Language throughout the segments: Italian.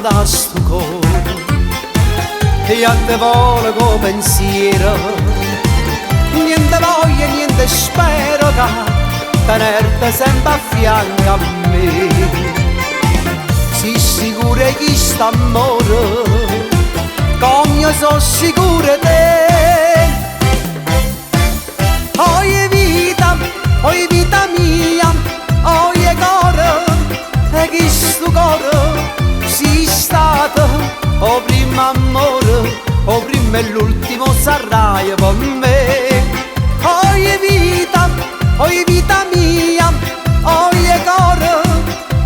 da sto cuore e a te vola con pensiero, niente voglia, niente spero che tenerte sempre a fianco a me. Si sicura che st'amore, come io sono sicura te. Oi vita mia, oi cuore, e che sto cuore sia stato o primo amore, o primo e l'ultimo sarai per me. Oi vita mia, oi cuore,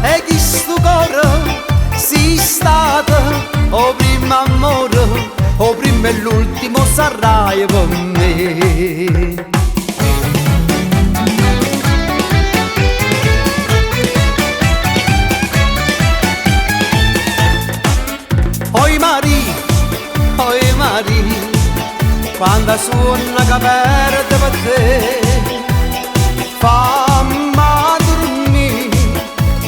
e che sto cuore sia stato o primo amore, o primo e l'ultimo sarai per me. Oi Maria, quando suona che perde per te, fammi dormire,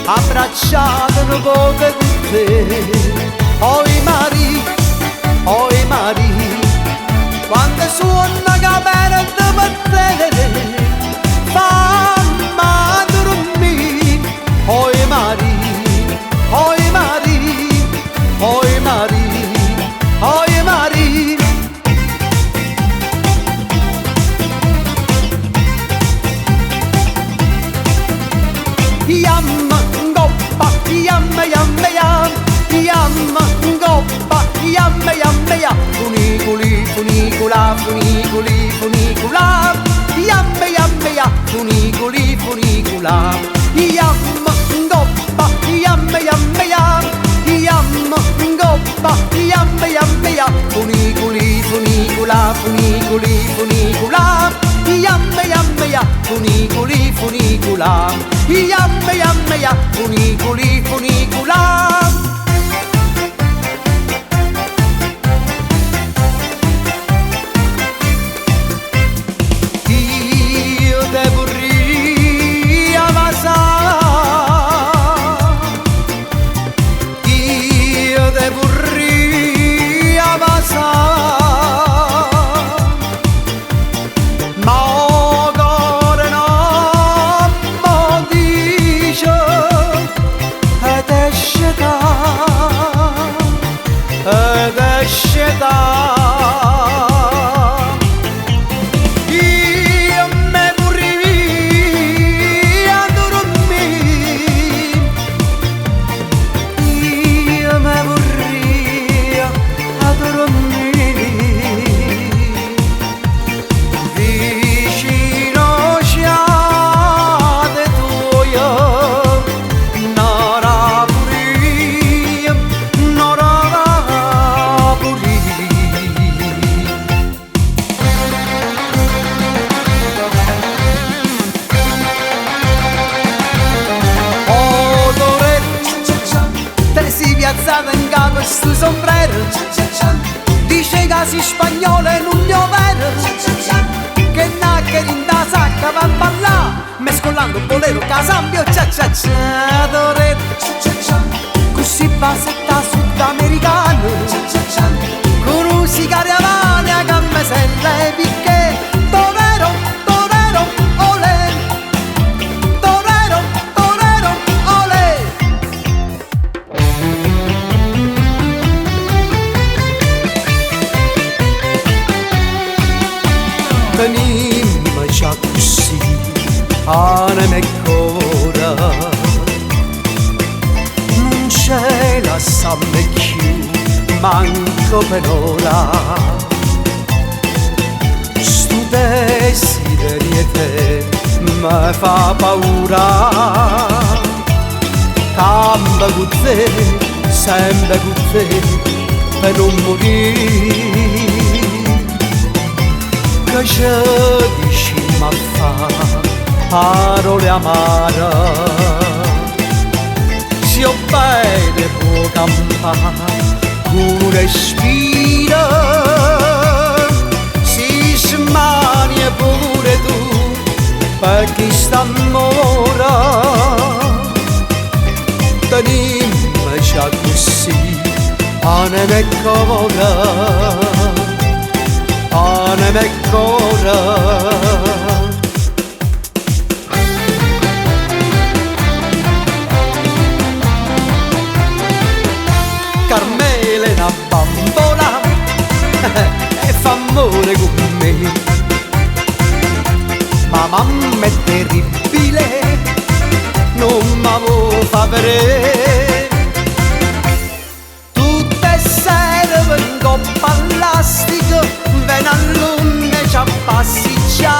abbracciata un po' con te. Oi Maria, quando suona che perde per te, fammi dormire. Oi Maria, oi Maria, oi Maria, oi Maria. Yam ngoppa, yam yam yam, yam ngoppa, yam yam yam. Funiculi, funicula, funiculi, funicula. Yam yam yam, funiculi, funicula. Yam ngoppa, yam yam yam, yam ngoppa, yam yam yam. Funiculi, funicula, funiculi, funicula. Yam yam yam, funiculi, funicula. Yam yam yam, funiculi, funicula. Io te vorrei ammazzare, io te vorrei ammazzare. Io me vorrei a dormire, io me vorrei a dormire vicino sciate tue, nora pure, nora pure. Si piazzata in capo sto sombrero, dice che si spagnolo e non glielo vero, che nacchere in da sacca va a ballare, mescolando bolero, casambio, cia cia cia, doretto, così basetta sudamericano, con musica reavane a gammeselle picche, torero, torero, olè, torero, torero, olè. Venimmo già così, anima e cuore, non c'è la samme più, manco per ora. Sto desiderio te mi fa paura, cambia con te, sempre con te, per non morire. Che ci diciamo a fa parole amare, si ho bene può campare con respiro, si smania pure tu per chi sta amore. Tenimmo già così me cora, anime cora. Carmela è una bambola e fa amore con me, ma mamma è terribile, non mi fa vedere. Tutte sere vengo a pallastica, ven a luna ci passiccia.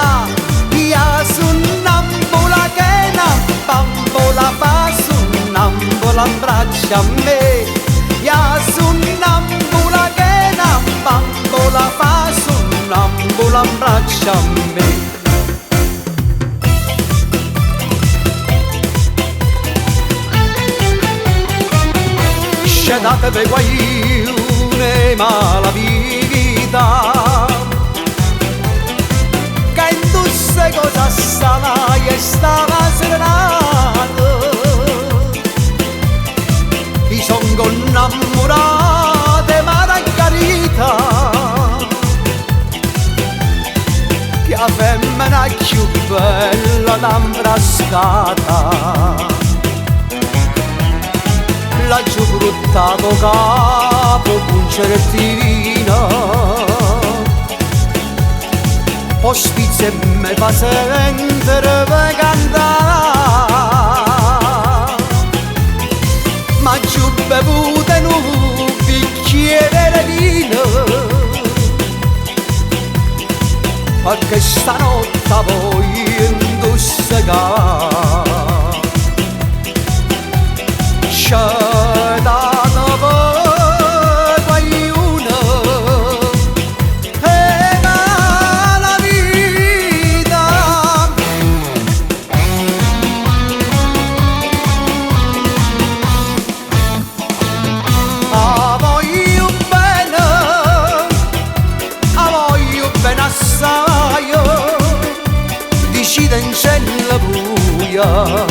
Io sonnambula che una bambola fa sonnambula abbraccia a me. Io sonnambula che una bambola fa sonnambula abbraccia a me. Date per guaglione mala vita che indusse cosa salai e stava serenato. Mi son innamorate Margherita, che la femmina più bella d'ambrascata. La giù bruttato capo con certina, ospizia me fa sentire per cantare, ma giù bevuta in un bicchiere di vino, perché stanotte voglio indossare. C'è dato per qualcuno e la vita. A voglio bene assai, decide in cella buia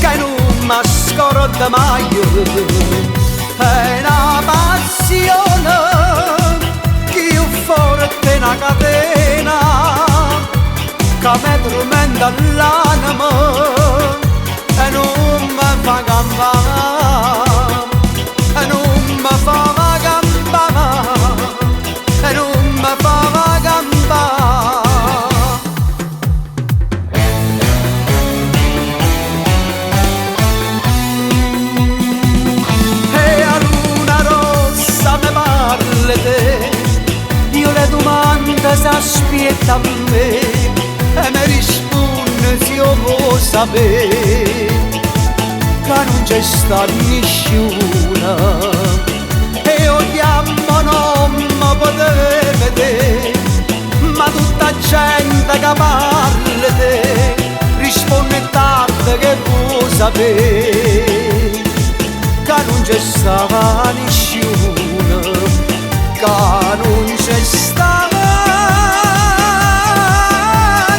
che non mi scorda mai. È una passione che io forte una catena che mi tormenta l'anima e non mi fa campare, e non mi fa campare, e non mi fa campare. Io le domande s'aspetta a me e mi risponde se io vuoi sapere che non c'è sta nessuna e io chiamo non mi potete vedere, ma tutta gente che parla di te risponde tardi che vuoi sapere che non c'è stata nessuna, che non c'è stata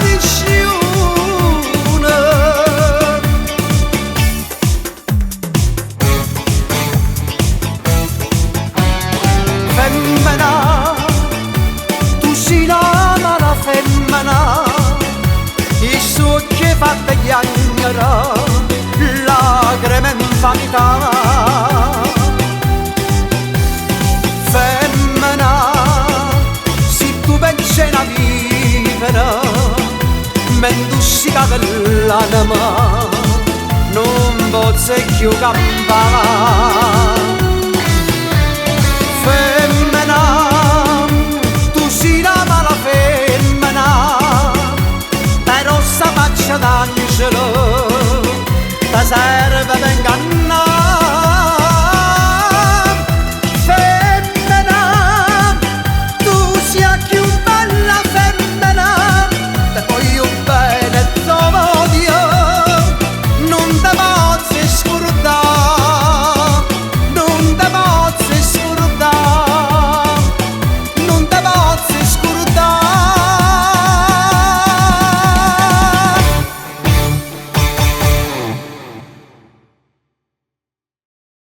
nessuna. Femmina, tu sei la mala femmina, il suo che fa piangere, lacrime in vanità. Una vivere m'indussi dell'anima, non posso più campare.